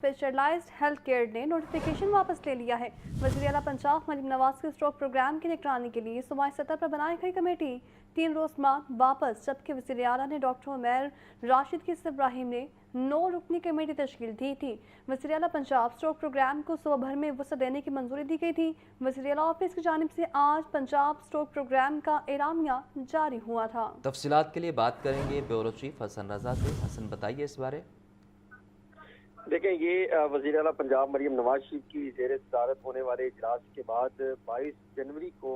Specialised health care ने notification वापस ले लिया है। वज़ीर आला पंजाब मरीम नवाज के स्ट्रोक प्रोग्राम की निगरानी के लिए सूबाई सतह पर बनाई गई कमेटी 3 रोज बाद वापस, जबकि वज़ीर आला ने डॉक्टर उमैर राशिद की इब्राहिम ने 9 रुकनी कमेटी तश्कील दी थी। वज़ीर आला पंजाब स्ट्रोक प्रोग्राम को सुबह भर में वसअत देने की मंजूरी दी गई थी। वज़ीर आला ऑफिस की जानिब से आज पंजाब स्ट्रोक प्रोग्राम का एलामिया जारी हुआ था। तफसीलात के लिए बात करेंगे ब्यूरो चीफ हसन रजा से। हसन, बताइए इस बारे। देखें, ये वज़ीर आला पंजाब मरीम नवाज शरीफ की ज़ेर सदारत होने वाले इजलास के बाद 22 जनवरी को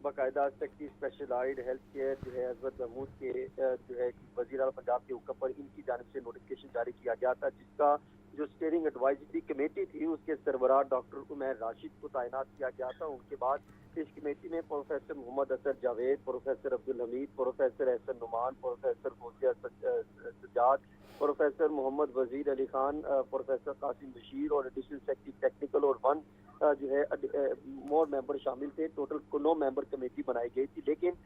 बाकायदा सेक्रेटरी स्पेशलाइज्ड हेल्थ केयर जो है अजहर महमूद के जो है वज़ीर आला पंजाब के हुक्म पर इनकी जानिब से नोटिफिकेशन जारी किया गया था, जिसका जो स्टीयरिंग एडवाइजरी कमेटी थी उसके सरबराह डॉक्टर उमैर राशिद को तैनात किया गया था। उनके बाद इस कमेटी में professor Mohammad Asar Javed, professor Abdul Hameed, professor Ehsan Numan, professor Fauzia Sajjad, professor Mohammad Wazir Ali Khan, professor Qasim Bashir और एडिशनल सेक्रेटरी टेक्निकल और 1 जो है मोर मेंबर शामिल थे। टोटल 9 मेंबर कमेटी बनाई गई थी। लेकिन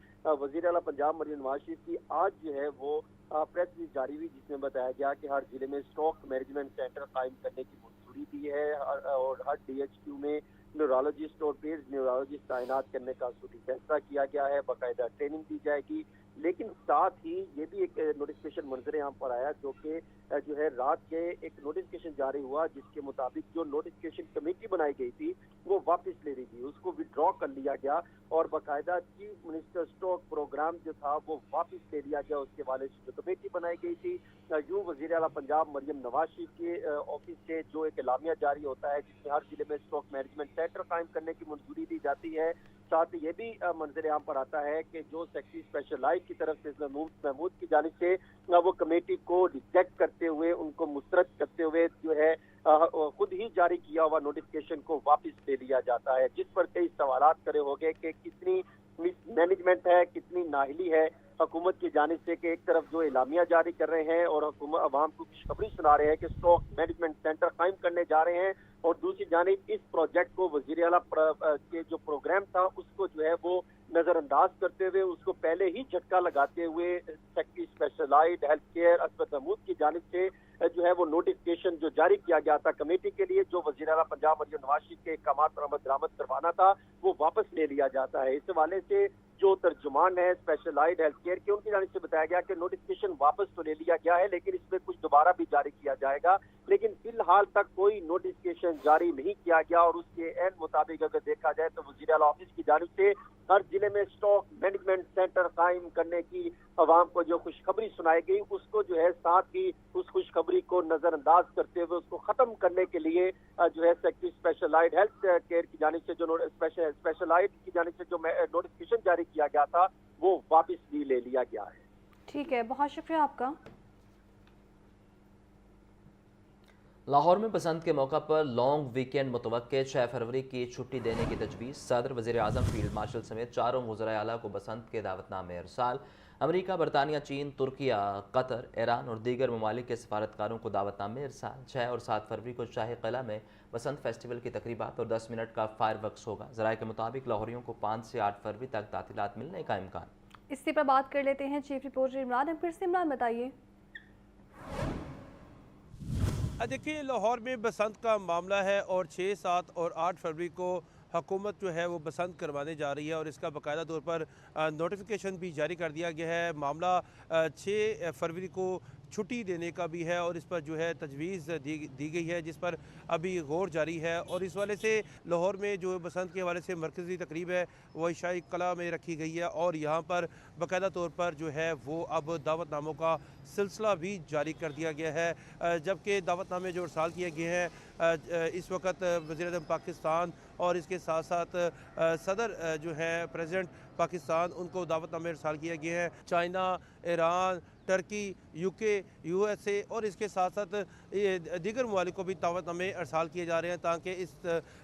वज़ीर आला पंजाब मरीम नवाज शरीफ की आज जो है वो प्रेस रिलीज जारी हुई, जिसमें बताया गया कि हर जिले में स्ट्रोक मैनेजमेंट सेंटर कायम करने की मंजूरी दी है और हर DHQ में न्यूरोलॉजिस्ट और पेड न्यूरोलॉजिस्ट तैनात करने का फैसला किया गया है। बाकायदा ट्रेनिंग दी जाएगी। लेकिन साथ ही ये भी एक नोटिफिकेशन मंजर यहाँ पर आया, जो कि जो है रात के एक नोटिफिकेशन जारी हुआ, जिसके मुताबिक जो नोटिफिकेशन कमेटी बनाई गई थी वो वापस ले रही थी, उसको विड्रॉ कर लिया गया और बाकायदा चीफ मिनिस्टर स्ट्रोक प्रोग्राम जो था वो वापस ले लिया गया। उसके वाले से जो कमेटी बनाई गई थी, यूँ वज़ीर आला पंजाब मरीम नवाज शरीफ के ऑफिस से जो एक एलामिया जारी होता है जिसमें हर जिले में स्ट्रोक मैनेजमेंट सेंटर कायम करने की मंजूरी दी जाती है, साथ ही ये भी मंजर यहाँ पर आता है कि जो सेक्रेटरी स्पेशलाइज की तरफ से महमूद की जानिब से वो कमेटी को रिजेक्ट करते हुए, उनको मुस्तरद करते हुए जो है खुद ही जारी किया हुआ नोटिफिकेशन को वापस ले लिया जाता है, जिस पर कई सवालात खड़े हो गए कि कितनी मैनेजमेंट है, कितनी नाहिली है हुकूमत की जानिब से कि एक तरफ जो एलामिया जारी कर रहे हैं और हुकूमत अवाम को खुशखबरी सुना रहे हैं कि स्ट्रोक मैनेजमेंट सेंटर कायम करने जा रहे हैं, और दूसरी जानिब इस प्रोजेक्ट को वज़ीर आला के जो प्रोग्राम था उसको जो है वो नजरअंदाज करते हुए, उसको पहले ही झटका लगाते हुए secretary specialized health care Azhar Mahmood की जानिब से जो है वो नोटिफिकेशन जो जारी किया गया था कमेटी के लिए, जो वज़ीर आला पंजाब मरीम नवाज शरीफ के अहकामात पर अमल दरामद करवाना था, वो वापस ले लिया जाता है। इस हवाले से जो तर्जुमान है स्पेशलाइज्ड हेल्थ केयर के, उनकी जानिब से बताया गया कि नोटिफिकेशन वापस तो ले लिया गया है, लेकिन इसमें कुछ दोबारा भी जारी किया जाएगा। लेकिन फिलहाल तक कोई नोटिफिकेशन जारी नहीं किया गया और उसके एन मुताबिक अगर देखा जाए तो वज़ीर आला ऑफिस की जानिब से हर जिले में स्ट्रोक मैनेजमेंट सेंटर कायम करने की अवाम को जो खुशखबरी सुनाई गई, उसको जो है साथ ही उस खुशखबरी को नजरअंदाज करते हुए उसको खत्म करने के लिए जो है सेक्रेटरी स्पेशलाइज्ड हेल्थ केयर की जानिब से जो स्पेशलाइज्ड की जानिब से जो नोटिफिकेशन जारी किया गया था वो वापस भी ले लिया गया है। ठीक है, बहुत शुक्रिया आपका। लाहौर में बसंत के मौका पर लॉन्ग वीकेंड मुतवक्के 6 फरवरी की छुट्टी देने की तजवीज़। सदर, वज़ीर आज़म, फील्ड मार्शल समेत 4 वज़राए आला को बसंत के दावतनामे अरसाल। अमरीका, बरतानिया, चीन, तुर्किया, कतर, ईरान और दीगर ममालिक के सफारतकारों को दावतनामे अरसाल। 6 और 7 फरवरी को शाही किला में बसंत फेस्टिवल की तकरीबात और 10 मिनट का फायर वर्क्स होगा। ज़राए के मुताबिक लाहौरियों को 5 से 8 फरवरी तक तातीलात मिलने का इम्कान। इसी पर बात कर लेते हैं चीफ रिपोर्टर इमरान। फिर से इमरान, बताइए। देखिए, लाहौर में बसंत का मामला है और 6, 7 और 8 फरवरी को हुकूमत जो है वो बसंत करवाने जा रही है और इसका बाकायदा तौर पर नोटिफिकेशन भी जारी कर दिया गया है। मामला 6 फरवरी को छुट्टी देने का भी है और इस पर जो है तजवीज़ दी गई है, जिस पर अभी गौर जारी है। और इस वाले से लाहौर में जो बसंत के हवाले से मरकज़ी तकरीब है वो शाही किला में रखी गई है और यहाँ पर बाकायदा तौर पर जो है वो अब दावतनामों का सिलसिला भी जारी कर दिया गया है। जबकि दावतनामे जो अरसाल किए गए हैं इस वक्त वज़ीर-ए-आज़म पाकिस्तान और इसके साथ साथ सदर जो है प्रेसिडेंट पाकिस्तान, उनको दावतनामे अरसाल किए गए हैं। China, Iran, Turkey, UK, USA और इसके साथ साथ दीगर ममालिक को भी दावतनामे अरसाल किए जा रहे हैं ताकि इस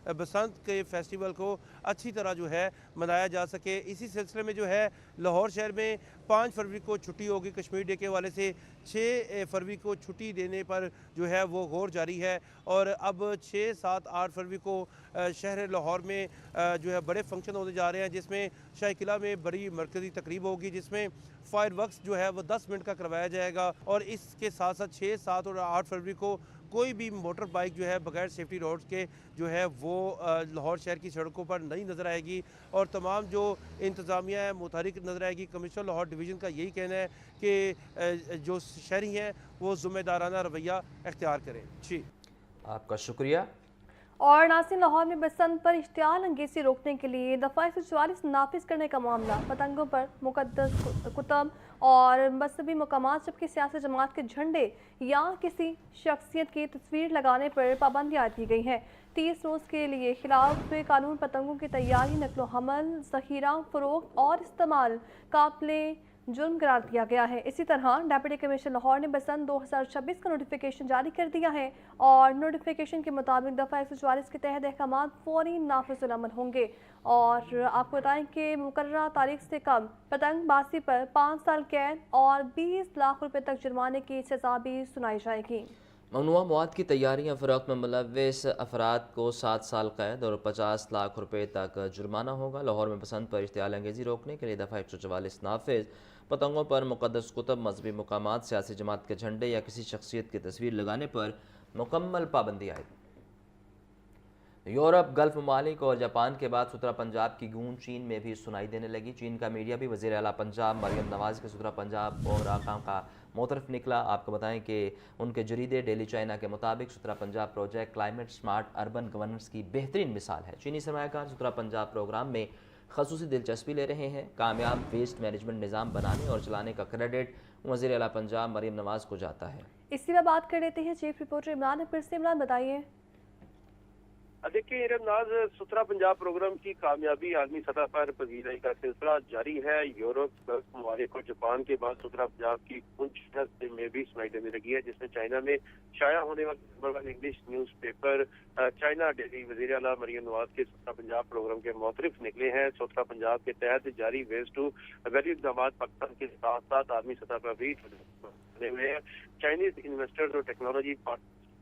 बसंत के फेस्टिवल को अच्छी तरह जो है मनाया जा सके। इसी सिलसिले में जो है लाहौर शहर में 5 फरवरी को छुट्टी होगी कश्मीर डे के वाले से। 6 फरवरी को छुट्टी देने पर जो है वो गौर जारी है और अब 6, 7, 8 फरवरी को शहर लाहौर में जो है बड़े फंक्शन होने जा रहे हैं, जिसमें शाही किला में बड़ी मरकज़ी तकरीब होगी, जिसमें फायर वर्क्स जो है वो 10 मिनट का करवाया जाएगा और इसके साथ साथ 6, 7 और 8 फरवरी को कोई भी मोटर बाइक जो है बगैर सेफ्टी रोड्स के जो है वो लाहौर शहर की सड़कों पर नहीं नज़र आएगी। और तमाम जो इंतज़ामिया है मुतहरिक नज़र आएगी। कमिश्नर लाहौर डिवीज़न का यही कहना है कि जो शहरी हैं वो ज़िम्मेदाराना रवैया इख्तियार करें। जी आपका शुक्रिया। और नासिर, लाहौर में बसंत पर इश्तियाल अंगेज़ी रोकने के लिए दफ़ा 144 नाफिज करने का मामला, पतंगों पर मुक़द्दस कुतब और मजहबी मकामात जबकि सियासी जमात के झंडे या किसी शख्सियत की तस्वीर लगाने पर पाबंदी आयद की गई है। 30 रोज़ के लिए खिलाफ कानून पतंगों की तैयारी, नकलो हमल, ज़ख़ीरा, फ़रोख्त और इस्तेमाल काबिले जुर्म करार दिया गया है। इसी तरह डेप्यूटी कमिश्नर लाहौर ने बसंत 2026 का नोटिफिकेशन जारी कर दिया है और नोटिफिकेशन के मुताबिक दफ़ा 144 के तहत अहकाम फौरी नाफिज़ अमल होंगे। और आपको बताएं कि मुकर्ररा तारीख से कम पतंगबाजी पर 5 साल कैद और 20 लाख रुपए तक जुर्माने की सज़ा भी सुनाई जाएगी। ममनुआ मवाद की तैयारियाँ फ़रोख्त में मुलव्वस अफराद को 7 साल कैद और 50 लाख रुपए तक जुर्माना होगा। लाहौर में बसंत पर इश्तियाल अंगेज़ी रोकने के लिए दफ़ा 144 नाफिज, पतंगों पर मुक़द्दस कुतब, मजहबी मकामात, सियासी जमात के झंडे या किसी शख्सियत की तस्वीर लगाने पर मुकम्मल पाबंदी आएगी। यूरोप, गल्फ़ ममालिक और जापान के बाद सुतरा पंजाब की गूंज चीन में भी सुनाई देने लगी। चीन का मीडिया भी वज़ीर आला पंजाब मरियम नवाज़ के सुतरा पंजाब और आकाम का मोतरफ निकला। आपको बताएं कि उनके जरीदे डेली चाइना के मुताबिक Suthra Punjab project climate smart urban governance की बेहतरीन मिसाल है। चीनी सरमायाकार सुतरा पंजाब प्रोग्राम में खसूसी दिलचस्पी ले रहे हैं। कामयाब वेस्ट मैनेजमेंट निज़ाम बनाने और चलाने का क्रेडिट वज़ीर आला पंजाब मरियम नवाज़ को जाता है। इसी में बात कर लेते हैं चीफ रिपोर्टर इमरान फिर से। इमरान बताइए। देखिए इरमनाज, सुथरा पंजाब प्रोग्राम की कामयाबी आलमी सतह पर पजीराई का सिलसिला जारी है। यूरोप, गल्फ ममालिक और जापान के बाद सुथरा पंजाब की कुछ में भी सुनाई देने लगी है, जिसमें चाइना में शाया होने वाले number 1 English newspaper China daily वज़ीर आला मरियम नवाज के सुथरा पंजाब प्रोग्राम के मोतरफ निकले हैं। सुथरा पंजाब के तहत जारी वेस्ट टू वैल्यू इक़दाम पाकिस्तान के साथ साथ आलमी सतह पर भी बने हुए हैं। चाइनीज इन्वेस्टर्स और टेक्नोलॉजी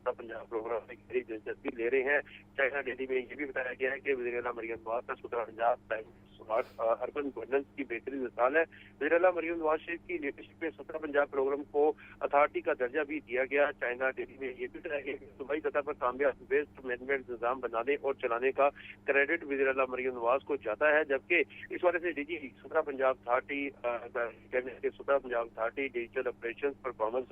पंजाब प्रोग्राम में गहरी दिलचस्पी ले रहे हैं। चाइना डेली में ये भी बताया गया है कि वज़ीर आला मरियम नवाज का सुथरा पंजाब स्मार्ट अर्बन गवर्नेंस की बेहतरीन मिसाल है। वज़ीर आला मरियम नवाज की लीडरशिप में सुथरा पंजाब प्रोग्राम को अथॉरिटी का दर्जा भी दिया गया। चाइना डेली में ये भी बताया गया कि सूबाई सतह पर कामयाब वेस्ट मैनेजमेंट निज़ाम बनाने और चलाने का क्रेडिट वज़ीर आला मरियम नवाज को जाता है, जबकि इस वजह से डीजी सुथरा पंजाब अथॉरिटी सुथरा Punjab authority digital operation performance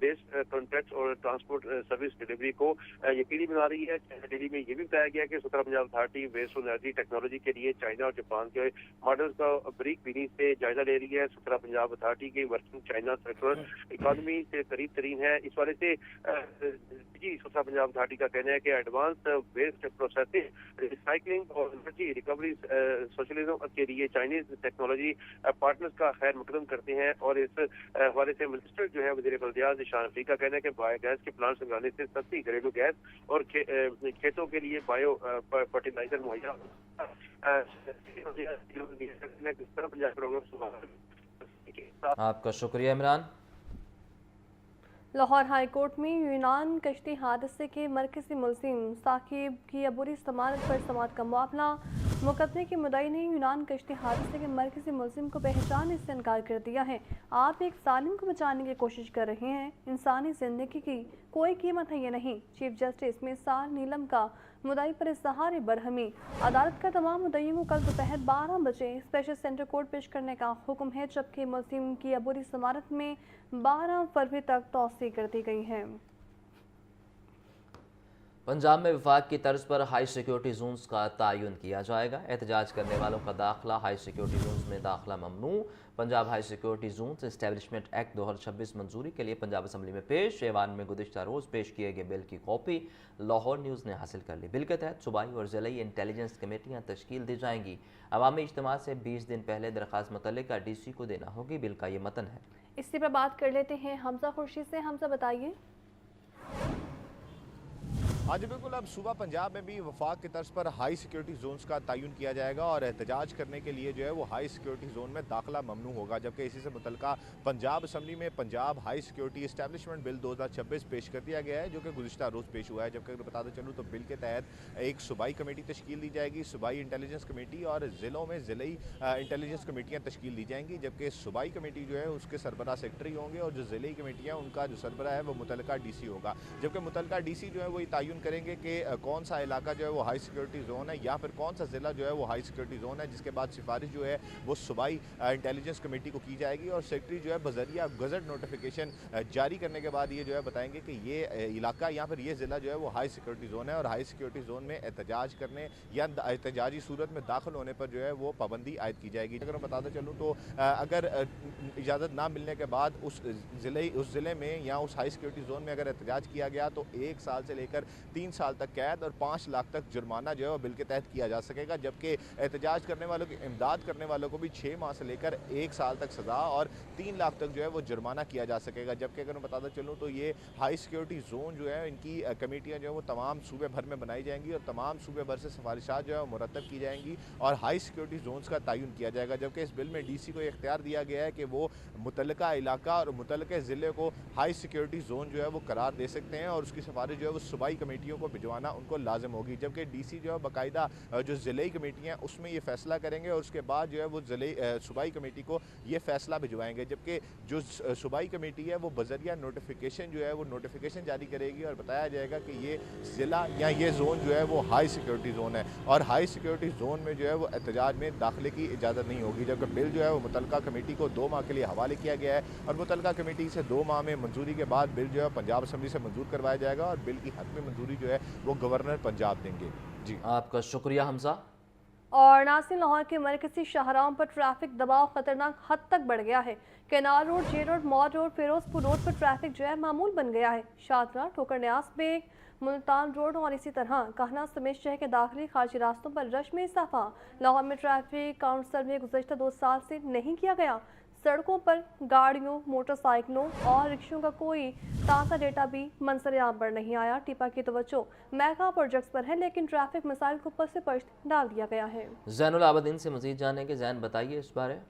based contract और ट्रांसपोर्ट सर्विस डिलीवरी को यकीनी बना रही है। चाइना डेली में ये भी बताया गया कि Suthra Punjab authority waste energy technology के लिए चाइना और जापान के मॉडल्स का ब्रीक बीनी से जायजा ले रही है। सुथरा पंजाब अथॉरिटी की वर्किंग चाइना सर्कुलर इकोनॉमी से करीब तरीन है। इस वजह से सुथरा पंजाब अथॉरिटी का कहना है कि एडवांस वेस्ट प्रोसेसिंग, रिसाइकलिंग और एनर्जी रिकवरी सोशलिज्म के लिए चाइनीज टेक्नोलॉजी पार्टनर्स का खैर मकदम करते हैं। और इस हवाले से मिनिस्टर जो है वज़ीर बल्दियात ज़ीशान अफरीदी का कहना है कि बायोगैस के प्लांट्स लगाने से सस्ती घरेलू गैस और खेतों के लिए बायो फर्टिलाइजर मुहैया। आपका शुक्रिया इमरान। लाहौर हाई कोर्ट में यूनान कश्ती हादसे के मरकज़ी मुलजिम साकिब की अबूरी समाअत पर समाअत का मामला। मुकदमे के मुद्दई ने यूनान कश्ती हादसे के मरकज़ी मुलजिम को पहचानने से इनकार कर दिया है। आप एक जालिम को बचाने की कोशिश कर रहे हैं, इंसानी ज़िंदगी की कोई कीमत है ये नहीं। चीफ जस्टिस मिसाल नीलम का मुद्दई पर इज़हार बरहमी। अदालत का तमाम मुद्दईयों को कल दोपहर 12 बजे स्पेशल सेंटर कोर्ट पेश करने का हुक्म है, जबकि मुलजिम की अबूरी समाअत में 12 फरवरी तक तौसीह कर दी गई है। पंजाब में वफाक की तर्ज पर हाई सिक्योरिटी जोन्स का तयन किया जाएगा। एहतजाज करने वालों का दाखिला हाई सिक्योरिटी जोन्स में दाखिला ममनू। Punjab high security zones establishment act 2026 मंजूरी के लिए पंजाब असम्बली में पेश। ऐवान में गुज़िश्ता रोज़ पेश किए गए बिल की कॉपी लाहौर न्यूज़ ने हासिल कर ली। बिल के तहत सूबाई और ज़िलाई इंटेलिजेंस कमेटियाँ तश्कील दी जाएंगी। अवामी इज्तिमा से 20 दिन पहले दरख्वास्त मुतल्लिका DC को देना होगी। बिल का ये मतन है। इसी पर बात कर लेते हैं हमजा खुर्शीद से। हमजा बताइए। हाँ जी बिल्कुल, अब सूबा पंजाब में भी वफाक की तर्ज पर हाई सिक्योरिटी जोन्स का तयन किया जाएगा और एहतजाज करने के लिए जो है वो हाई सिक्योरिटी जोन में दाखिला ममनू होगा। जबकि इसी से मुतल्लिका पंजाब असम्बली में Punjab high security establishment bill 2026 पेश कर दिया गया है, जो कि गुज़िश्ता रोज़ पेश हुआ है। जबकि अगर बताते चलूँ तो बिल के तहत एक सूबाई कमेटी तश्कील दी जाएगी, सूबाई इंटेलिजेंस कमेटी, और ज़िलों में ज़िली इंटेलिजेंस कमेटियाँ तश्कील दी जाएंगी। जबकि सूबाई कमेटी जो है उसके सरबराह सेक्रेटरी होंगे और जो ज़िली कमेटियाँ उनका जो सरबराह है वो मुतल्लिका DC होगा। जबकि मुतल्लिका DC जो है वो तयन करेंगे कि कौन सा इलाका जो है वो हाई सिक्योरिटी जोन है या फिर कौन सा ज़िला जो है वो हाई सिक्योरिटी जोन है, जिसके बाद सिफारिश जो है वो सूबाई इंटेलिजेंस कमेटी को की जाएगी और सेक्रेटरी जो है बजरिया गज़ट नोटिफिकेशन जारी करने के बाद ये जो है बताएंगे कि ये इलाका या फिर ये ज़िला जो है वो हाई सिक्योरिटी जोन है और हाई सिक्योरिटी जोन में एहतजाज करने या एहतजाजी सूरत में दाखिल होने पर जो है वो पाबंदी आयद की जाएगी। अगर मैं बताते चलूँ तो अगर इजाज़त ना मिलने के बाद उस ज़िले में या उस हाई सिक्योरिटी जोन में अगर एहतजाज किया गया तो 1 साल से लेकर 3 साल तक कैद और 5 लाख तक जुर्माना जो है वो बिल के तहत किया जा सकेगा। जबकि एहतजाज करने वालों की इमदाद करने वालों को भी 6 माह से लेकर 1 साल तक सज़ा और 3 लाख तक जो है वो जुर्माना किया जा सकेगा। जबकि अगर मैं बताता चलूँ तो ये हाई सिक्योरिटी जोन जो है इनकी कमेटियाँ जो है वो तमाम सूबे भर में बनाई जाएंगी और तमाम सूबे भर से सिफारिशात जो है मुरतब की जाएंगी और हाई सिक्योरिटी जोन्स का तयन किया जाएगा। जबकि इस बिल में DC को इख्तियार दिया गया है कि वो मुतल्लिका इलाका और मुतल्लिका ज़िले को हाई सिक्योरिटी जोन जो है वो करार दे सकते हैं और उसकी सिफारिश जो है वो सूबाई कमेटियों को भिजवाना उनको लाजिम होगी। जबकि DC जो है बाकायदा जो ज़िले कमेटियाँ उसमें ये फैसला करेंगे और उसके बाद जो है वो सूबाई कमेटी को ये फैसला भिजवाएंगे। जबकि जो सूबाई कमेटी है वो बजरिया नोटिफिकेशन जो है वो नोटिफिकेशन जारी करेगी और बताया जाएगा कि ये ज़िला या ये जोन जो है वो हाई सिक्योरिटी जोन है और हाई सिक्योरिटी जोन में जो है वो एहतजाज में दाखिले की इजाज़त नहीं होगी। जबकि बिल जो है वो मुतल्लिका कमेटी को 2 माह के लिए हवाले किया गया है और मुतल्लिका कमेटी से 2 माह में मंजूरी के बाद बिल जो है पंजाब असम्बली से मंजूर करवाया जाएगा और बिल की हतमी मंजूरी जो है वो गवर्नर पंजाब देंगे। जी आपका शुक्रिया हमजा। और नासिर, लाहौर के मरकजी शाहराहों पर ट्रैफिक दबाव खतरनाक हद तक बढ़ गया है। Canal road, J road, mall road, Ferozepur road पर ट्रैफिक जो है मामूल बन गया है। शादरा, ठोकर न्यास बेग, मुल्तान रोड और इसी तरह कहना समेत शहर के दाखिली खारजी रास्तों पर रश में इजाफा। लाहौर में ट्रैफिक काउंट सर्वे गुज़श्ता 2 साल से नहीं किया गया। सड़कों पर गाड़ियों, मोटरसाइकिलों और रिक्शों का कोई ताज़ा डेटा भी मंजर आम पर नहीं आया। टिपा की तवज्जो मेगा प्रोजेक्ट्स पर है, लेकिन ट्रैफिक मसाइल को पस पश्त डाल दिया गया है। ज़ैनुल आबदीन से मज़ीद जानेंगे। ज़ैन, बताइए इस बारे।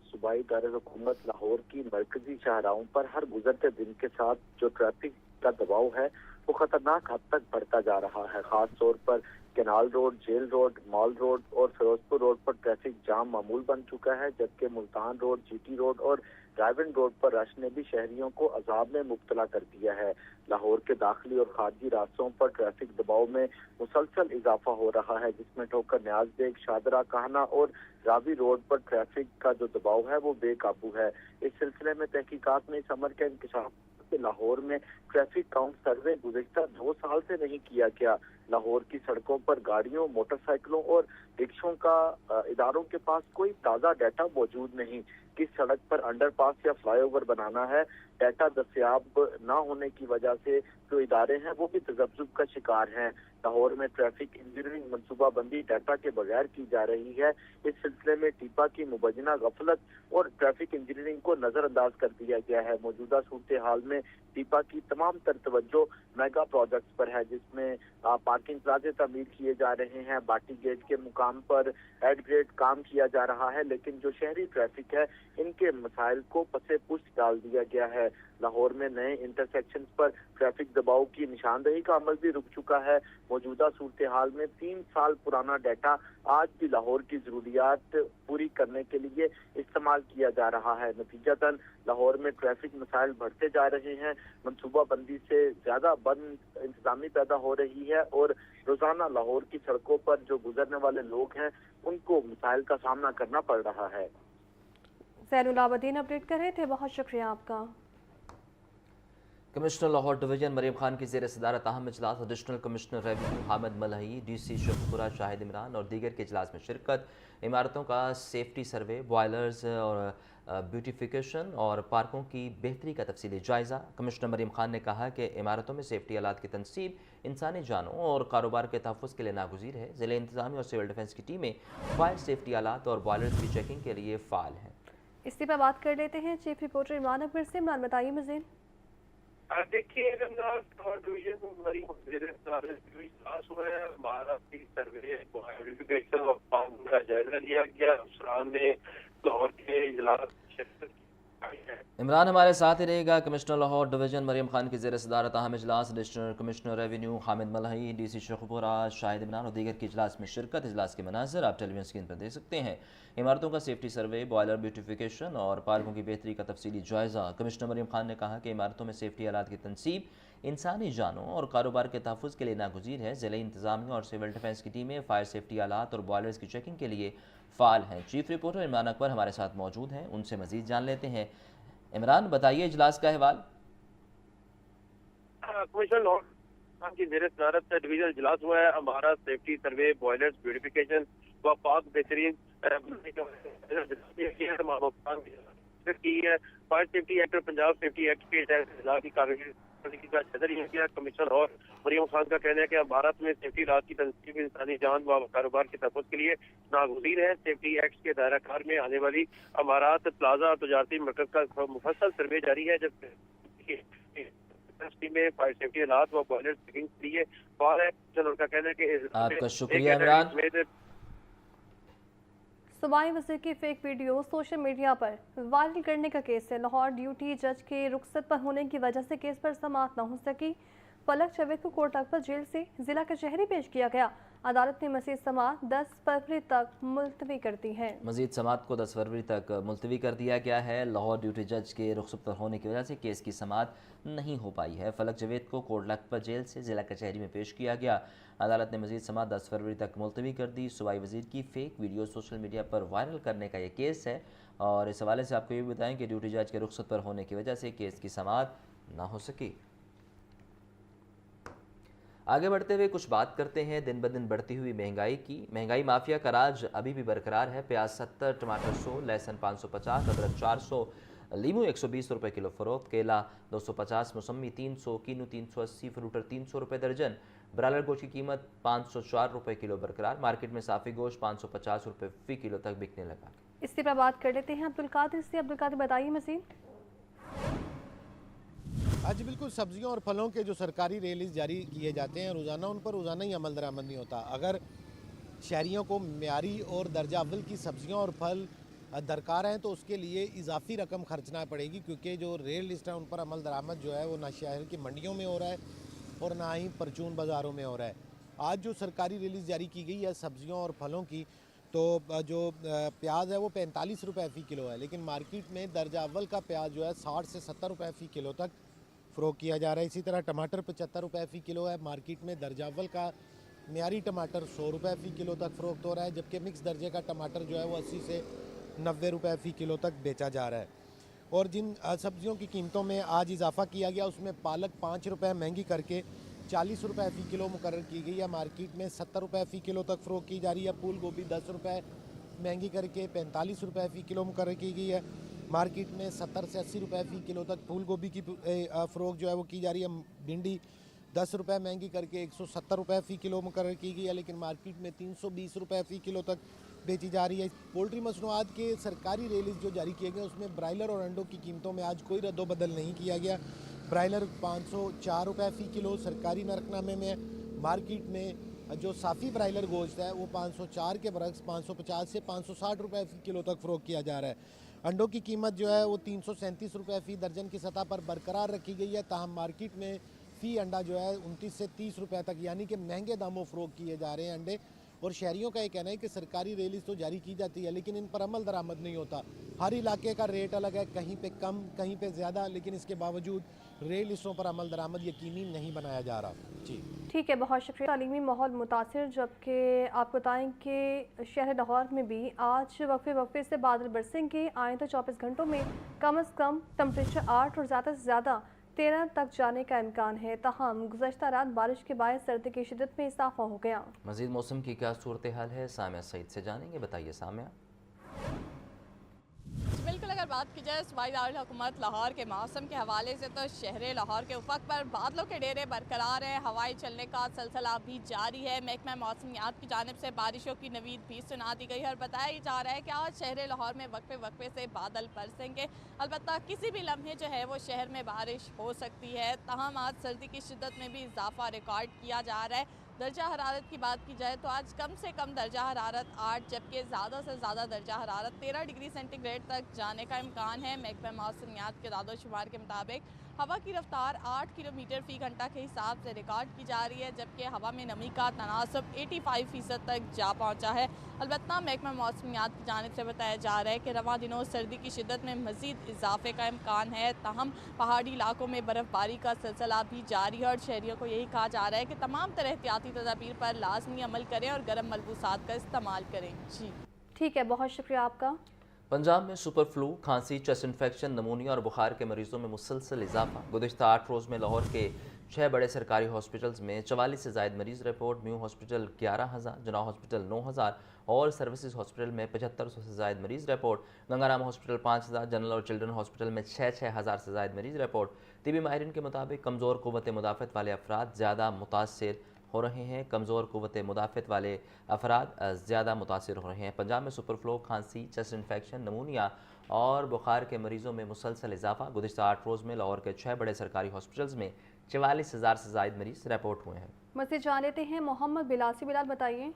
सूबाई दारुल-ए-हुकूमत लाहौर की मरकजी शाहराहों पर हर गुजरते दिन के साथ जो ट्रैफिक का दबाव है वो खतरनाक हद तक बढ़ता जा रहा है। खास तौर पर canal road, jail road, mall road और फिरोजपुर रोड पर ट्रैफिक जाम मामूल बन चुका है। जबकि मुल्तान रोड, GT रोड और ड्राइविंग रोड पर रश ने भी शहरियों को अजाब में मुब्तला कर दिया है। लाहौर के दाखिली और खारजी रास्तों पर ट्रैफिक दबाव में मुसलसल इजाफा हो रहा है, जिसमें ठोकर न्याज बेग, शादरा, कहना और रावी रोड पर ट्रैफिक का जो दबाव है वो बेकाबू है। इस सिलसिले में तहकीकात में इस अमर का इंकशाफ कि लाहौर में ट्रैफिक काउंट सर्वे गुज़श्ता 2 साल से नहीं किया गया। लाहौर की सड़कों पर गाड़ियों, मोटरसाइकिलों और रिक्शों का इदारों के पास कोई ताज़ा डाटा मौजूद नहीं। किस सड़क पर अंडरपास या फ्लाईओवर बनाना है, डाटा दस्तियाब न होने की वजह से जो इदारे हैं वो भी तजब्जुब का शिकार हैं। लाहौर में ट्रैफिक इंजीनियरिंग मनसूबा बंदी डाटा के बगैर की जा रही है। इस सिलसिले में टीपा की मुबैना गफलत और ट्रैफिक इंजीनियरिंग को नजरअंदाज कर दिया गया है। मौजूदा सूरत हाल में टीपा की तमाम तर तवज्जो मेगा प्रोजेक्ट्स पर है, जिसमें पार्किंग प्लाजे तमीर किए जा रहे हैं, बाटी गेट के मुकाम पर एड ग्रेड काम किया जा रहा है, लेकिन जो शहरी ट्रैफिक है इनके मसाइल को पसे पुष्ट डाल दिया गया है। लाहौर में नए इंटरसेक्शन पर ट्रैफिक दबाव की निशानदही का अमल भी रुक चुका है। मौजूदा सूरत हाल में 3 साल पुराना डाटा आज भी लाहौर की जरूरियात पूरी करने के लिए इस्तेमाल किया जा रहा है। नतीजतन लाहौर में ट्रैफिक मसाइल बढ़ते जा रहे हैं, मनसूबा बंदी से ज्यादा बद इंतजामी पैदा हो रही है और रोजाना लाहौर की सड़कों पर जो गुजरने वाले लोग हैं उनको मसाइल का सामना करना पड़ रहा है। ज़ैनुल आबदीन अपडेट कर रहे थे, बहुत शुक्रिया आपका। कमिश्नर लाहौर डिवीजन मरीम खान की ज़ेर सदारत अहम इजलास additional commissioner revenue Hamid मलही, DC Sheikhpura Shahid Imran और दीगर के इजलास में शिरकत। इमारतों का सेफ्टी सर्वे, बॉयलर्स और ब्यूटिफिकेशन और पार्कों की बेहतरी का तफसीली जायज़ा। कमिश्नर मरीम खान ने कहा कि इमारतों में सेफ्टी आलात की तनसीब इंसानी जानों और कारोबार के तहफ़्फ़ुज़ के लिए नागुज़ीर है। ज़िला इंतज़ामी और सिविल डिफेंस की टीमें फायर सेफ्टी आलात और बॉयलर्स की चेकिंग के लिए फ़ाल हैं। इसी पर बात कर लेते हैं चीफ रिपोर्टर इमरान अकबर से। इमरान, बताइए मज़ीद। देखिए, भारत सर्वे वेरिफिकेशन का जायजा लिया गया। अफसरान ने लाहौर के इजलास शिरकत की है। इमरान हमारे साथ ही रहेगा। कमिश्नर लाहौर डिवीज़न मरीम खान की ज़ेर सदारत अहम इजलास, additional commissioner revenue Hamid मलही, DC Sheikhupura Shahid Imran और दीगर की इजलास में शिरकत। इजलास के मनाज़र आप टेलीविजन स्क्रीन पर देख सकते हैं। इमारतों का सेफ्टी सर्वे, बॉयलर ब्यूटिफिकेशन और पार्कों की बेहतरी का तफसीली जायज़ा। कमिश्नर मरीम खान ने कहा कि इमारतों में सेफ्टी आलात की तनसीब इंसानी जानों और कारोबार के तहफ़्फ़ुज़ के लिए नागुज़ीर है। ज़िले इंतज़ामिया और सिविल डिफेंस की टीमें फायर सेफ्टी आलात और बॉयलर्स की चेकिंग के लिए फ़ाल हैं। चीफ रिपोर्टर इमरान अकबर हमारे साथ मौजूद हैं, उनसे मज़ीद जान लेते हैं। इमरान, बताइए इजलास का अहवाल। कमिश्नर लाहौर की ज़ेर सदारत डिवीजन इजलास हुआ है। हमारा सेफ्टी सर्वे, बॉयलर्स ब्यूटिफिकेशन व पाक बेहतरीन की है। फायर सेफ्टी एक्ट और पंजाब सेफ्टी एक्ट के तहत की कार्रवाई का जायजा लिया गया। कमिश्नर और मरीम खान का कहना है कि भारत में सेफ्टी रात की तनसीब इंसानी जान व कारोबार के तहफ़्फ़ुज़ के लिए नागुज़ीर है। सेफ्टी एक्ट के दायरा कार में आने वाली अमारात, प्लाजा और तजारती मरकज़ का मुफस्सल सर्वे जारी है। जबकि में फायर सेफ्टी हालात व बॉयलर चेकिंग के लिए फाल है। उनका कहना है कि आपका शुक्रिया इमरान। सूबाई वज़ीर की फेक वीडियो सोशल मीडिया पर वायरल करने का केस है। लाहौर ड्यूटी जज के रुखसत पर होने की वजह से केस पर समाअत न हो सकी। फलक जावेद को कोर्ट अकबर जेल से जिला कचहरी पेश किया गया। अदालत ने मज़ीद समाअत 10 फरवरी तक मुलतवी कर दी है। मज़ीद समाअत को 10 फरवरी तक मुलतवी कर दिया गया है। लाहौर ड्यूटी जज के रुखसत पर होने की वजह से केस की समाअत नहीं हो पाई है। फलक जावेद को कोर्ट अकबर जेल से जिला कचहरी में पेश किया गया। अदालत ने मज़ीद समाअत 10 फरवरी तक मुलतवी कर दी। सूबाई वज़ीर की फ़ेक वीडियो सोशल मीडिया पर वायरल करने का ये केस है और इस हवाले से आपको ये भी बताएं कि ड्यूटी जज के रुखसत पर होने की वजह से केस की समाअत ना हो सकी। आगे बढ़ते हुए कुछ बात करते हैं दिन ब दिन बढ़ती हुई महंगाई की। महंगाई माफिया का राज अभी भी बरकरार है। प्याज 70, टमाटर 100, लहसुन 550, अदरक 400, लीमू 120 रुपये किलो फ़रोख्त, केला 250, मौसमी 300, कीनू 380, फ्रूटर 300 रुपये दर्जन। ब्रायलर गोश्त की कीमत 504 रुपये किलो बरकरार। मार्केट में साफ़ी गोश्त 550 रुपये फ़ी किलो तक बिकने लगा। इसी पर बात कर लेते हैं अब्दुल कादिर से। अब्दुल कादिर, बताइए मज़ीद। आज बिल्कुल सब्जियों और फलों के जो सरकारी रिलीज जारी किए जाते हैं रोज़ाना, उन पर रोज़ाना ही अमल दरामद नहीं होता। अगर शहरियों को म्यारी और दर्जा अव्वल की सब्जियां और फल दरकार हैं तो उसके लिए इजाफी रकम खर्चना पड़ेगी, क्योंकि जो रेल लिस्ट है उन पर अमल दरामद जो है वो ना शहर की मंडियों में हो रहा है और ना ही परचून बाज़ारों में हो रहा है। आज जो सरकारी रिलीज जारी की गई है सब्जियों और फलों की, तो जो प्याज है वो 45 रुपये फ़ी किलो है, लेकिन मार्केट में दर्जा अव्वल का प्याज जो है 60 से 70 रुपये फ़ी किलो तक फ़रोख्त किया जा रहा है। इसी तरह टमाटर 75 रुपये फ़ी किलो है। मार्केट में दर्जा अव्वल का म्यारी टमाटर 100 रुपये फ़ी किलो तक फ़रोख्त हो रहा है, जबकि मिक्स दर्जे का टमाटर जो है वो 80 से 90 रुपये फ़ी किलो तक बेचा जा रहा है। और जिन सब्जियों की कीमतों में आज इजाफा किया गया उसमें पालक 5 रुपये महंगी करके 40 रुपये फ़ी किलो मुकर्रर की गई है। मार्केट में 70 रुपये फ़ी किलो तक फ़रोख्त की जा रही है। फूल गोभी 10 रुपये महंगी करके 45 रुपये फ़ी किलो मुकर्रर की गई है। मार्केट में 70 से 80 रुपये फ़ी किलो तक फूल गोभी की फ़रोख्त जो है वो की जा रही है। भिंडी 10 रुपये महंगी करके 170 रुपये फ़ी किलो मुकर्रर की गई है, लेकिन मार्केट में 320 रुपये फ़ी किलो तक बेची जा रही है। पोल्ट्री मसनूआत के सरकारी रिलीज जो जारी किए गए उसमें ब्रायलर और अंडों की कीमतों में आज कोई रद्दोबदल नहीं किया गया। ब्रायलर 504 रुपये फ़ी किलो सरकारी नरकनामे में। मार्केट में जो साफ़ी ब्रायलर गोश्त है वो 504 के बरक्स 550 से 560 रुपये फ़ी किलो तक फ़रोख्त किया जा रहा है। अंडों की कीमत जो है वो 337 रुपये फ़ी दर्जन की सतह पर बरकरार रखी गई है। ताहम मार्केट में फ़ी अंडा जो है 29 से 30 रुपये तक यानी कि महंगे दामों फ़रोख्त किए जा रहे हैं अंडे। और शहरियों का ये कहना है कि सरकारी रिलीज तो जारी की जाती है लेकिन इन पर अमल दरामद नहीं होता। हर इलाके का रेट अलग है, कहीं पे कम कहीं पे ज़्यादा, लेकिन इसके बावजूद रेल लिस्टों पर अमल दरामद यकीनी नहीं बनाया जा रहा। जी ठीक है, बहुत शुक्रिया। तालीमी माहौल मुतासिर, जबकि आपको बताएं कि शहर लाहौर में भी आज वक्फे से बादल बरसेंगे। आइंदा 24 घंटों में कम से कम टेम्परेचर 8 और ज़्यादा से ज़्यादा 13 तक जाने का इम्कान है। ताहम गुज़श्ता रात बारिश के बाद सर्दी की शिद्दत में इजाफा हो गया। मज़ीद मौसम की क्या सूरत हाल है सामिया सईद से जानेंगे, बताइए सामिया। बिल्कुल, अगर बात की जाए सूबाई दारुल हुकूमत लाहौर के मौसम के हवाले से तो शहर लाहौर के उफ़क़ पर बादलों के डेरे बरकरार है। हवाएं चलने का सिलसिला भी जारी है। महकमा मौसमियात की जानिब से बारिशों की नवीद भी सुना दी गई है और बताया जा रहा है कि आज शहर लाहौर में वक्फे से बादल बरसेंगे। अलबत्ता किसी भी लम्हे जो है वो शहर में बारिश हो सकती है। तहम आज सर्दी की शिद्दत में भी इजाफा रिकॉर्ड किया जा रहा है। درجہ حرارت کی بات کی جائے تو آج کم سے کم درجہ حرارت 8 جبکہ زیادہ سے زیادہ درجہ حرارت 13 ڈگری سینٹی گریڈ تک جانے کا امکان ہے۔ محکمہ موسمیات کے اعداد و شمار کے مطابق ہوا کی رفتار 8 کلومیٹر فی گھنٹہ کے حساب سے ریکارڈ کی جا رہی ہے، جبکہ ہوا میں نمی کا تناسب 85% تک جا پہنچا ہے۔ البتہ محکمہ موسمیات کی جانب سے بتایا جا رہا ہے کہ رواں دنوں سردی کی شدت میں مزید اضافے کا امکان ہے، تاہم پہاڑی علاقوں میں برف باری کا سلسلہ بھی جاری ہے اور شہریوں کو یہی کہا جا رہا ہے کہ تمام طرح احتیاطی تدابیر پر لازمی عمل کریں اور گرم ملبوسات کا استعمال کریں۔ جی ٹھیک ہے، بہت شکریہ آپ کا۔ پنجاب میں سپر فلو، کھانسی، چیسٹ انفیکشن، نمونیا اور بخار کے مریضوں میں مسلسل اضافہ۔ گزشتہ 8 روز میں لاہور کے 6 بڑے سرکاری ہاسپٹلز میں 44 سے زائد مریض رپورٹ۔ نیو ہاسپٹل 11,000، جناح ہاسپٹل 9,000 اور سروسز ہاسپٹل میں 7500 سے زائد مریض report. Ganga Ram hospital 5,000، general اور چلڈرن ہاسپٹل میں 6,000 سے زائد مریض رپورٹ۔ طبی ماہرین کے مطابق کمزور قوت مدافعت والے افراد زیادہ متاثر ہو رہے ہیں زیادہ متاثر ہو رہے ہیں۔ پنجاب میں سپر فلو، کھانسی، چیسٹ انفیکشن، نمونیا اور بخار کے مریضوں میں مسلسل اضافہ۔ گزشتہ 8 روز میں لاہور کے 6 بڑے سرکاری ہاسپٹلز میں 44,000 سے زائد مریض رپورٹ ہوئے ہیں۔ مزید جان لیتے ہیں محمد بلاسی۔ بلال بتائیے۔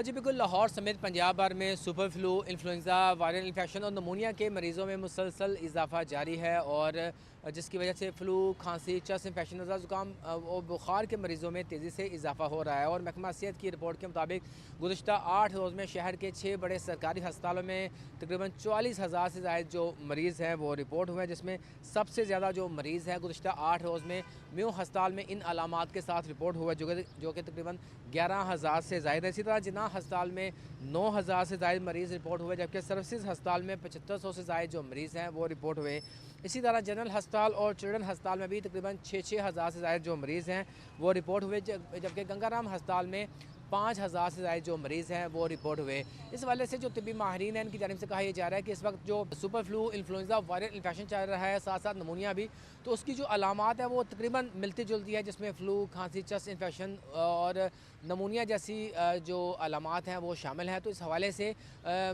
جی بالکل، لاہور سمیت پنجاب بھر میں super flu, influenza, viral infection اور نمونیا کے مریضوں میں مسلسل اضافہ جاری ہے اور جس کی وجہ سے فلو، کھانسی، چیسٹ انفیکشن، نزلہ زکام اور بخار کے مریضوں میں تیزی سے اضافہ ہو رہا ہے۔ اور محکمہ صحت کی رپورٹ کے مطابق گزشتہ 8 روز میں شہر کے 6 بڑے سرکاری ہسپتالوں میں تقریباً 44,000 سے زائد جو مریض ہیں وہ رپورٹ ہوئے ہیں، جس میں سب سے زیادہ جو مریض ہیں گزشتہ 8 روز میں میو ہسپتال میں ان علامات کے ساتھ رپورٹ ہوا ہے، جو کہ تقریباً 11,000 سے زائد ہے۔ اسی طرح جناح ہسپتال میں 9,000 سے زائد مریض رپورٹ ہوئے، جبکہ سروسز ہسپتال میں 7500 سے زائد جو مریض ہیں وہ رپورٹ ہوئے۔ اسی طرح جنرل ہسپتال اور چلڈرن ہسپتال میں بھی تقریباً 6,000 سے زائد جو مریض ہیں وہ رپورٹ ہوئے، جبکہ گنگا رام ہسپتال میں 5,000 سے زائد جو مریض ہیں وہ رپورٹ ہوئے۔ اس حوالے سے جو طبی ماہرین ہیں ان کی جانب سے کہا یہ جا رہا ہے کہ اس وقت جو super flu, influenza, viral infection چل رہا ہے، ساتھ ساتھ نمونیا بھی، تو اس کی جو علامات ہیں وہ تقریباً ملتی جلتی ہے، جس میں فلو، کھانسی، چیسٹ انفیکشن اور نمونیا جیسی جو علامات ہیں وہ شامل ہیں۔ تو اس حوالے سے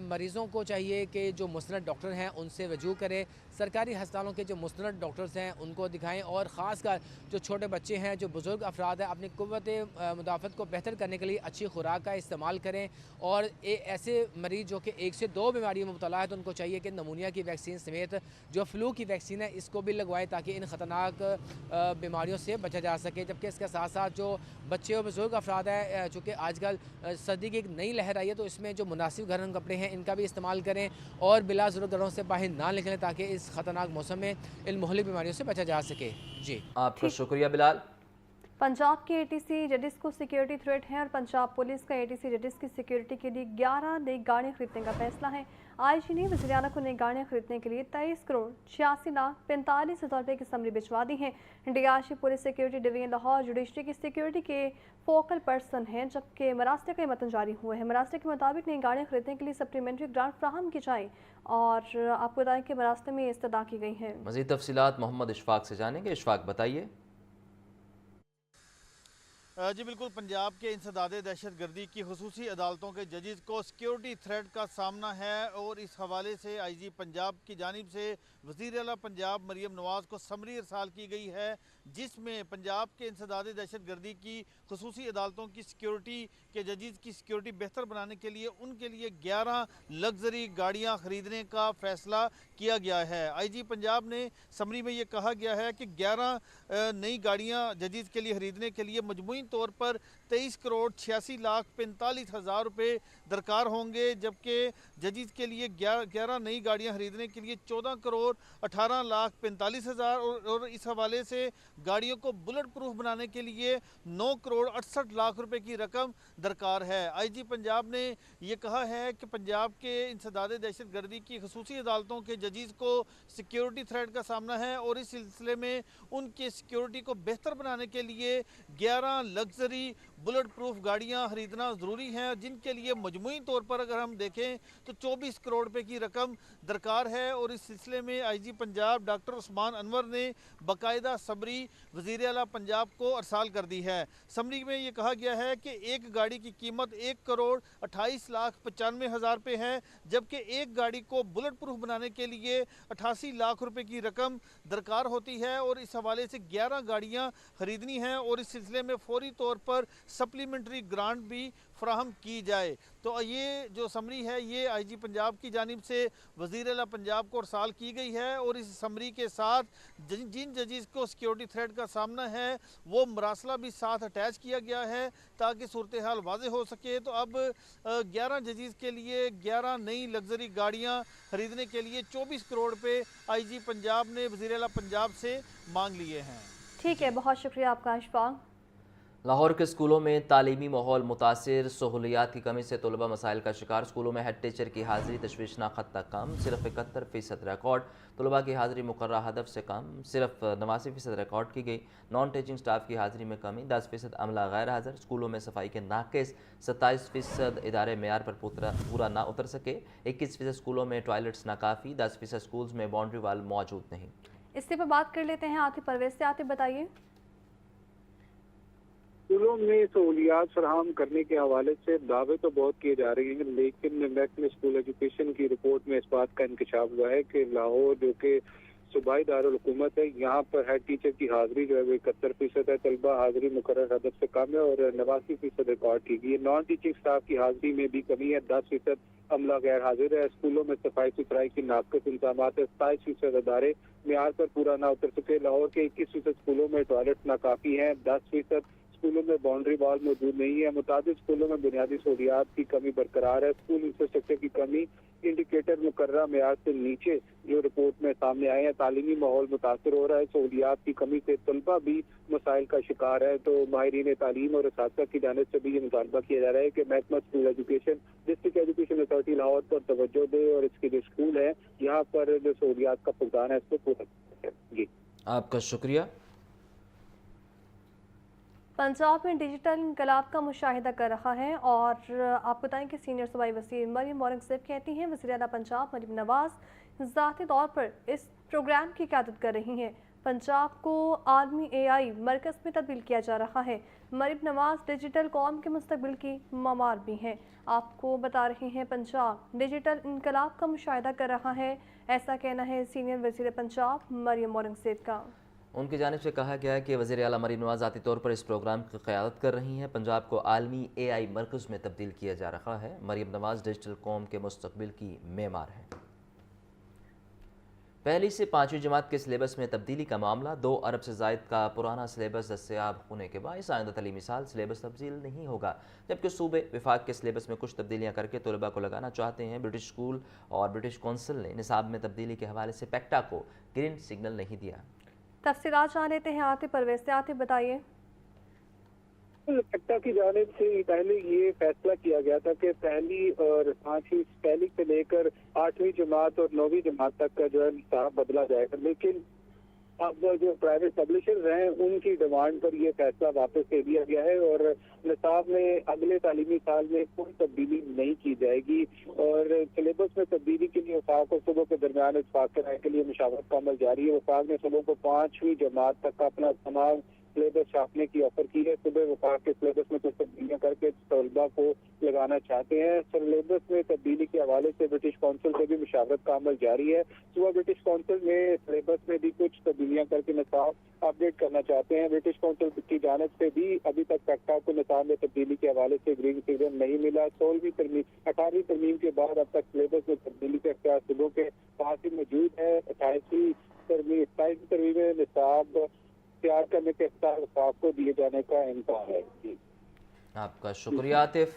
مریضوں کو چاہیے کہ جو مستند ڈاکٹر ہیں ان سے رجوع کرے، سرکاری ہسپتالوں کے جو مستند ڈاکٹرز ہیں ان کو دکھائیں، اور خاص کر جو چھوٹے بچے ہیں، جو بزرگ افراد ہیں، اپنی قوت مدافعت کو بہتر کرنے کے لیے اچھی خوراک کا استعمال کریں۔ اور ایسے مریض جو کہ 1 سے 2 بیماریوں میں مبتلا ہے تو ان کو چاہیے کہ نمونیا کی ویکسین سمیت جو فلو کی ویکسین ہے اس کو بھی لگوائیں تاکہ ان خطرناک بیماریوں سے بچا جا سکے۔ جبکہ اس کے ساتھ ساتھ جو بچے اور بزرگ افراد ہیں، چونکہ آج کل سردی کی ایک نئی لہر آئی ہے، تو اس میں جو مناسب گرم کپڑے ہیں ان کا بھی استعمال کریں اور بلا ضرورت گھروں سے باہر نہ نکلیں تاکہ اس خطرناک موسم میں ان مہلک بیماریوں سے بچا جا سکے۔ جی آپ کا شکریہ بلال۔ پنجاب کے ATC ججز کو سیکیورٹی تھریٹ ہے اور پنجاب پولیس کا ATC ججز کی سیکیورٹی کے لیے 11 نئی گاڑیاں خریدنے کا فیصلہ ہے۔ IG نے وزیر اعلیٰ کو نئی گاڑیاں خریدنے کے لیے 23 کروڑ 86 لاکھ 45 ہزار روپے کی سمری بھجوا دی ہے۔ DIG police security division Lahore judiciary کی سیکیورٹی کے فوکل پرسن ہیں، جبکہ مراسلے کا متن جاری ہوئے ہیں۔ مراسلے کے مطابق نئی گاڑیاں خریدنے کے لیے سپلیمنٹری گرانٹ فراہم کی جائے، اور آپ کو بتائیں کہ مراسلے میں استدعا کی گئی ہے۔ مزید تفصیلات محمد اشفاق سے جانیں گے۔ اشفاق بتائیے۔ جی بالکل، پنجاب کے انسداد دہشت گردی کی خصوصی عدالتوں کے ججز کو سیکیورٹی تھریٹ کا سامنا ہے، اور اس حوالے سے IG پنجاب کی جانب سے وزیر اعلیٰ پنجاب مریم نواز کو سمری ارسال کی گئی ہے، جس میں پنجاب کے انسداد دہشت گردی کی خصوصی عدالتوں کی سیکیورٹی کے ججز کی سیکیورٹی بہتر بنانے کے لیے ان کے لیے 11 لگژری گاڑیاں خریدنے کا فیصلہ کیا گیا ہے۔ IG پنجاب نے سمری میں یہ کہا گیا ہے کہ 11 نئی گاڑیاں ججز کے لیے خریدنے کے لیے مجموعی طور پر 23 کروڑ 86 لاکھ 45 ہزار روپے درکار ہوں گے، جبکہ ججز کے لیے 11 نئی گاڑیاں خریدنے کے لیے 14 کروڑ 18 لاکھ 45 ہزار، اور اس حوالے سے گاڑیوں کو بلٹ پروف بنانے کے لیے 9 کروڑ 68 لاکھ روپے کی رقم درکار ہے۔ IG پنجاب نے یہ کہا ہے کہ پنجاب کے انسداد دہشت گردی کی خصوصی عدالتوں کے ججز کو سیکیورٹی تھریٹ کا سامنا ہے، اور اس سلسلے میں ان کے سیکیورٹی کو بہتر بنانے کے لیے 11 لگژری बुलेट प्रूफ गाड़ियां खरीदना ज़रूरी हैं, जिनके लिए मजमूई तौर पर अगर हम देखें तो 24 करोड़ रुपए की रकम दरकार है। और इस सिलसिले में आईजी पंजाब डॉक्टर उस्मान अनवर ने बाकायदा समरी वज़ीर आला पंजाब को अरसाल कर दी है। समरी में ये कहा गया है कि एक गाड़ी की कीमत 1,28,95,000 रुपये है, जबकि एक गाड़ी को बुलेट प्रूफ बनाने के लिए 88 लाख रुपए की रकम दरकार होती है। और इस हवाले से 11 गाड़ियां खरीदनी हैं और इस सिलसिले में फौरी तौर पर सप्लीमेंट्री ग्रांट भी फराहम की जाए। तो ये जो समरी है ये आईजी पंजाब की जानिब से वज़ीर आला पंजाब को अरसाल की गई है। और इस समरी के साथ जिन जजेस को सिक्योरिटी थ्रेट का सामना है वो मरासला भी साथ अटैच किया गया है ताकि सूरत हाल वाज़े हो सके। तो अब 11 जजेस के लिए 11 नई लग्जरी गाड़ियाँ खरीदने के लिए 24 करोड़ रुपये आईजी पंजाब ने वज़ीर आला पंजाब से मांग लिए हैं। ठीक है, बहुत शुक्रिया आपका अशफाक। लाहौर के स्कूलों में तालीमी माहौल मुतासिर, सहूलियात की कमी से तलबा मसाइल का शिकार। स्कूलों में हेड टीचर की हाज़िरी तशवीशनाक हद तक कम, सिर्फ 71% रिकॉर्ड। तलबा की हाज़िरी मुकर्रर हदफ से कम, सिर्फ 89% रिकॉर्ड की गई। नॉन टीचिंग स्टाफ की हाज़िरी में कमी, 10% अमला गैर हाज़िर। स्कूलों में सफाई के नाक़िस, 27% इदारे मेयार पर पूरा ना उतर सके। 21% स्कूलों में टॉयलेट्स नाकाफ़ी, 10% स्कूल्स में बाउंड्री वाल मौजूद नहीं। इसी पर बात कर लेते हैं आतिफ परवेज से। आतिफ बताइए। स्कूलों में सहूलियात फराहम करने के हवाले से दावे तो बहुत किए जा रहे हैं, लेकिन महकमे स्कूल एजुकेशन की रिपोर्ट में इस बात का इंकशाफ हुआ है कि लाहौर जो कि सूबाई दारुल हुकूमत है, यहाँ पर हेड टीचर की हाजिरी जो है वो 71% है। तलबा हाजिरी मुकर्रर हदफ से कम है और 89% रिकॉर्ड की गई है। नॉन टीचिंग स्टाफ की हाजिरी में भी कमी है, 10% अमला गैर हाजिर है। स्कूलों में सफाई सुथराई की नाक़िस इंतजामात है, 27% अदारे मेयार पर पूरा ना उतर सके। लाहौर के 21% स्कूलों में टॉयलेट नाकाफी हैं, 10% स्कूलों में बाउंड्री वॉल मौजूद नहीं है। मुताबिक स्कूलों में बुनियादी सहूलियात की कमी बरकरार है। स्कूल इंफ्रास्ट्रक्चर की कमी, इंडिकेटर मुकर्रर मेयार से नीचे जो रिपोर्ट में सामने आए हैं। तालीमी माहौल मुतासर हो रहा है, सहूलियात की कमी से तलबा भी मसाइल का शिकार है। तो माहिरीन तालीम और असातिज़ा की जानिब से भी ये मुतालबा किया जा रहा है कि महकमा school education district education authority Lahore पर तवज्जो दे और इसके जो स्कूल है यहाँ पर जो सहूलियात का फुकदान है इसको पूरा करें। जी, आपका शुक्रिया। पंजाब में डिजिटल इनकलाब का मुशाहिदा कर रहा है और आपको बताएं कि सीनियर सूबाई वज़ीर मरियम औरंगज़ेब कहती हैं वज़ीर आला पंजाब मरियम नवाज़ ज़ाती तौर पर इस प्रोग्राम की क़यादत कर रही हैं। पंजाब को आलमी AI मरकज़ में तब्दील किया जा रहा है। मरियम नवाज़ डिजिटल कौम के मुस्तकबिल की ममार भी हैं। आपको बता रहे हैं पंजाब डिजिटल इनकलाब का मुशाहिदा कर रहा है, ऐसा कहना है सीनियर वज़ीर पंजाब मरियम औरंगज़ेब का। उनकी जानिब से कहा गया है कि वज़ीर आला मरियम नवाज़ ज़ाती तौर पर इस प्रोग्राम की क़यादत कर रही हैं। पंजाब को आलमी AI मरकज़ में तब्दील किया जा रहा है। मरियम नवाज़ डिजिटल कौम के मुस्तकबिल की मेमार हैं। पहली से 5वीं जमात के सिलेबस में तब्दीली का मामला, 2 अरब से ज़ायद का पुराना सिलेबस दस्तयाब होने के बायस आइंदा तलीमी साल सिलेबस तब्दील नहीं होगा, जबकि सूबे विफाक के सिलेबस में कुछ तब्दीलियाँ करके तलबा को लगाना चाहते हैं। ब्रिटिश स्कूल और ब्रिटिश कौंसिल ने निसाब में तब्दीली के हवाले से पैक्टा को ग्रीन सिग्नल नहीं दिया। तफसीलात जान लेते हैं आतिफ परवेज से। आतिफ बताइए। पैक्टा की जानिब से पहले ये फैसला किया गया था कि पहली से लेकर 8वीं जमात और 9वीं जमात तक का जो है निसाब बदला जाएगा, लेकिन अब जो प्राइवेट पब्लिशर्स हैं उनकी डिमांड पर यह फैसला वापस ले लिया गया है और निसाब में अगले तालीमी साल में कोई तब्दीली नहीं की जाएगी। और सिलेबस में तब्दीली के लिए वफाक और सूबों के दरमियान इत्तेफाक कराने के लिए मुशावरत का अमल जारी है। वफाक ने सूबों को 5वीं जमात तक का अपना तमाम सिलेबस छापने की ऑफर की है। सुबह वफाक के सिलेबस में कुछ तब्दीलियाँ करके तलबा को लगाना चाहते हैं। सिलेबस में तब्दीली के हवाले से ब्रिटिश कौंसिल से भी मुशावरत का अमल जारी है। सुबह ब्रिटिश कौंसिल में सिलेबस में भी कुछ तब्दीलियाँ करके निसाब अपडेट करना चाहते हैं। ब्रिटिश कौंसिल की जानिब से भी अभी तक पैक्टा को निसाब में तब्दीली के हवाले से ग्रीन सिग्नल नहीं मिला। 18वीं तरमीम के बाद अब तक सिलेबस में तब्दीली का इख्तियार सूबों के पास ही मौजूद है। 27वीं तरमीम में निसाब तैयार करने के इख्तियार वफाक को दिए जाने का इम्कान है। आपका शुक्रिया आतिफ।